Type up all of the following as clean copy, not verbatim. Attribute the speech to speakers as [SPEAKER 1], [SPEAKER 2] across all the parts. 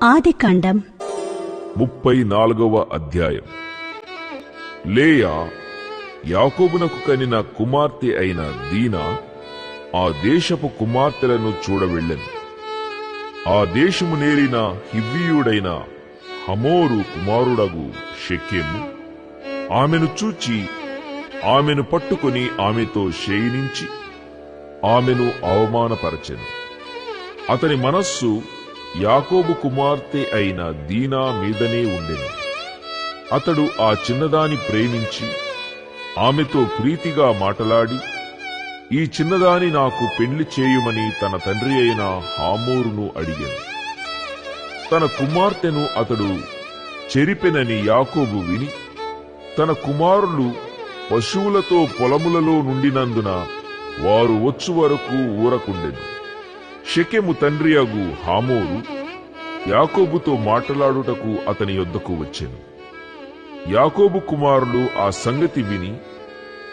[SPEAKER 1] ఆదికాండం
[SPEAKER 2] 34వ అధ్యాయం. లేయా యాకోబునకు కనిన కుమార్తె అయిన దీనా ఆ దేశపు కుమార్తెలను చూడవెళ్ళెను. ఆ దేశము నేలిన హివ్వీయుడైన హమోరు కుమారుడగు షెకెము ఆమెను చూచి ఆమెను పట్టుకొని ఆమెతో శయనించి ఆమెను అవమానపరచెను. అతని మనస్సు యాకోబు కుమార్తె అయిన దీనా మీదనే ఉండెను. అతడు ఆ చిన్నదాని ప్రేమించి ఆమెతో ప్రీతిగా మాటలాడి, ఈ చిన్నదాని నాకు పెళ్లి చేయుమని తన తండ్రి అయిన హామోరును అడిగాను. తన కుమార్తెను అతడు చెరిపెనని యాకోబు విని తన కుమారులు పశువులతో పొలములలో నుండినందున వారు వచ్చు వరకు ఊరకుండెను. షెకెము తండ్రి అగు హామోరు యాకోబుతో మాటలాడుటకు అతని యొద్దకు వచ్చెను. యాకోబు కుమారులు ఆ సంగతి విని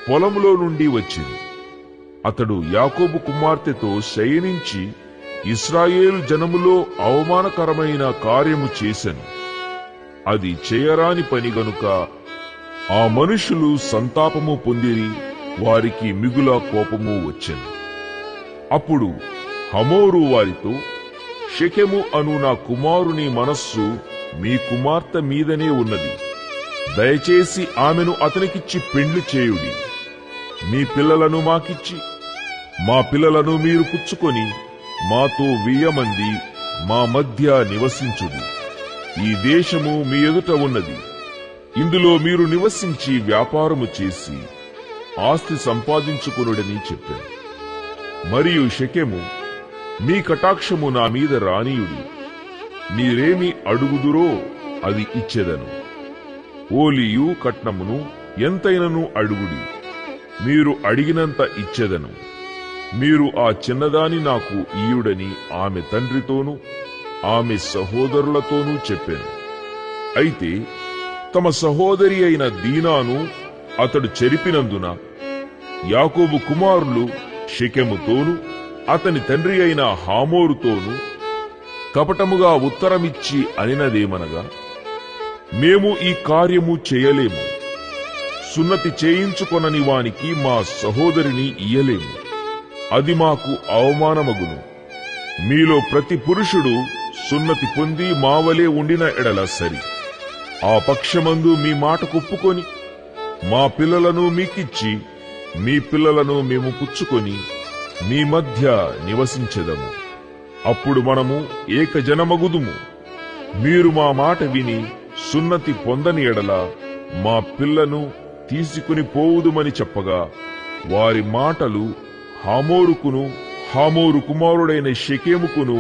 [SPEAKER 2] పొలములో నుండి వచ్చిరి. అతడు యాకోబు కుమార్తెతో శయనించి ఇశ్రాయేలు జనములో అవమానకరమైన కార్యము చేసెను. అది చేయరాని పని గనుక ఆ మనుషులు సంతాపము పొందిరి, వారికి మిగుల కోపము వచ్చెను. అప్పుడు హమోరు వారితో, షెకెము అను నా కుమారుని మనస్సు మీ కుమార్తె మీదనే ఉన్నది. దయచేసి ఆమెను అతనికిచ్చి పెండ్లి చేయుడి. మీ పిల్లలను మాకిచ్చి మా పిల్లలను మీరు పుచ్చుకొని మాతో 1000 మంది మా మధ్య నివసించుడి. ఈ దేశము మీ ఎదుట ఉన్నది. ఇందులో మీరు నివసించి వ్యాపారము చేసి ఆస్తి సంపాదించుకొనుడని చెప్పాను. మరియు షెకెము, మీ కటాక్షము నా మీద రానీయుడి. మీరేమి అడుగుదురో అది ఇచ్చెదను. ఓలియు కట్నమును ఎంతైనను అడుగుడి, మీరు అడిగినంత ఇచ్చెదను. మీరు ఆ చిన్నదాని నాకు ఇయ్యుడని ఆమె తండ్రితోనూ ఆమె సహోదరులతోనూ చెప్పాను. అయితే తమ సహోదరి అయిన దీనాను అతడు చెరిపినందున యాకోబు కుమారులు షెకెముతోనూ అతని తండ్రి అయిన హామోరుతోనూ కపటముగా ఉత్తరమిచ్చి అనినదేమనగా, మేము ఈ కార్యము చేయలేము. సున్నతి చేయించుకొనని వానికి మా సహోదరిని ఇయ్యలేము. అది మాకు అవమానమగును. మీలో ప్రతి పురుషుడు సున్నతి పొంది మావలే ఉండిన ఎడల సరి. ఆ పక్షమందు మీ మాట ఒప్పుకొని మా పిల్లలను మీకిచ్చి మీ పిల్లలను మేము పుచ్చుకొని మీ మధ్య నివసించెదము. అప్పుడు మనము ఏకజనమగుదుము. మీరు మా మాట విని సున్నతి పొందని ఎడల మా పిల్లను తీసుకుని పోవుదుమని చెప్పగా, వారి మాటలు హామోరుకును హామోరు కుమారుడైన షెకెముకును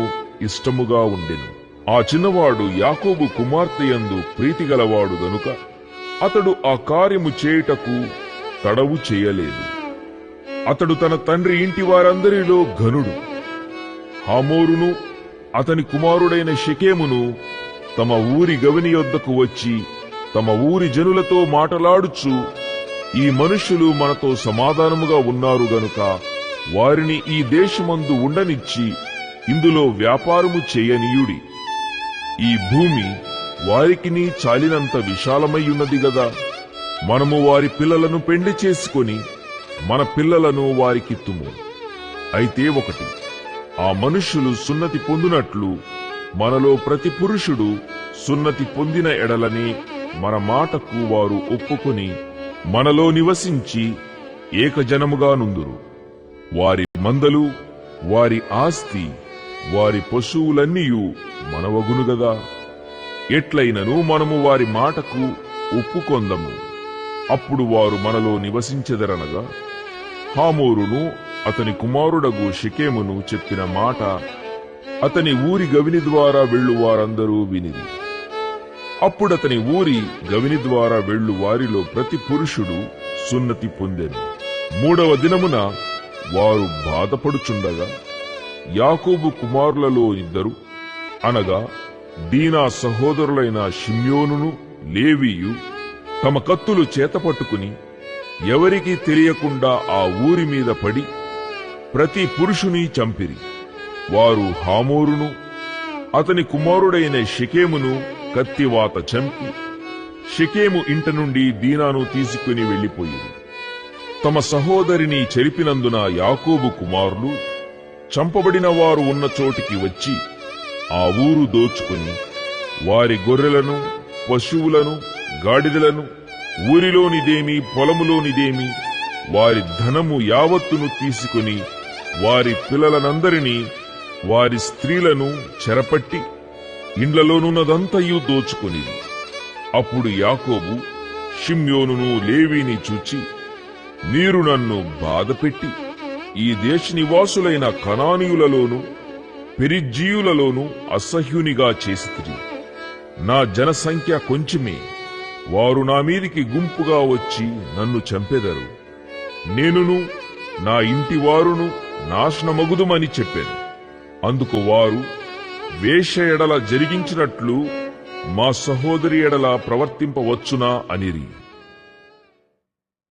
[SPEAKER 2] ఇష్టముగా ఉండెను. ఆ చిన్నవాడు యాకోబు కుమార్తెయందు ప్రీతిగలవాడు గనుక అతడు ఆ కార్యము చేయుటకు తడవు చేయలేదు. అతడు తన తండ్రి ఇంటి వారందరిలో ఘనుడు. హామోరును అతని కుమారుడైన షెకెమును తమ ఊరి గవిని యొద్దకు వచ్చి తమ ఊరి జనులతో మాటలాడుచు, ఈ మనుష్యులు మనతో సమాధానముగా ఉన్నారు గనుక వారిని ఈ దేశమందు ఉండనిచ్చి ఇందులో వ్యాపారము చేయనీయుడి. ఈ భూమి వారికిని చాలినంత విశాలమయ్యున్నది గదా. మనము వారి పిల్లలను పెండ్లి చేసుకొని మన పిల్లలను వారికిత్తుము. అయితే ఒకటి, ఆ మనుష్యులు సున్నతి పొందినట్లు మనలో ప్రతి పురుషుడు సున్నతి పొందిన ఎడలని మన మాటకు వారు ఒప్పుకొని మనలో నివసించి ఏకజనముగా నుందురు. వారి మందలు, వారి ఆస్తి, వారి పశువులన్నీయు మనవగును గదా. ఎట్లయినను మనము వారి మాటకు ఒప్పుకొందము. అప్పుడు వారు మనలో నివసించెదరనగా, హామోరును అతని కుమారుడగు షెకెమును చెప్పిన మాట అతని ఊరి గవిని ద్వారా వెళ్ళు వారందరూ వినిరి. అప్పుడతని ఊరి గవిని ద్వారా వెళ్ళు వారిలో ప్రతి పురుషుడు సున్నతి పొందెను. 3వ దినమున వారు బాధపడుచుండగా యాకోబు కుమారులలో 2, అనగా దీనా సహోదరులైన షిమ్యోనును లేవీయు తమ కత్తులు చేతపట్టుకుని ఎవరికీ తెలియకుండా ఆ ఊరి మీద పడి ప్రతి పురుషుని చంపిరి. వారు హామోరును అతని కుమారుడైన షెకెమును కత్తివాత చంపి షెకెము ఇంట నుండి దీనాను తీసుకుని వెళ్లిపోయింది. తమ సహోదరిని చెరిపినందున యాకోబు కుమారులు చంపబడిన వారు ఉన్న చోటికి వచ్చి ఆ ఊరు దోచుకుని వారి గొర్రెలను, పశువులను, గాడిదలను, ఊరిలోనిదేమి పొలములోనిదేమి వారి ధనము యావత్తును తీసుకుని వారి పిల్లలనందరినీ వారి స్త్రీలను చెరపట్టి ఇండ్లలోనున్నదంతయు దోచుకునిది. అప్పుడు యాకోబు షిమ్యోనును లేవీని చూచి, మీరు నన్ను బాధపెట్టి ఈ దేశ నివాసులైన కనానీయులలోను పెరిజ్జీయులలోను అసహ్యునిగా చేసితిరి. నా జనసంఖ్య కొంచెమే, వారు నా మీదికి గుంపుగా వచ్చి నన్ను చంపెదరు. నేనును నా ఇంటివారును నాశనమగుదుమని చెప్పాను. అందుకు వారు, వేశ్య ఎడల జరిగించినట్లు మా సహోదరి ఎడల ప్రవర్తింపవచ్చునా అనిరి.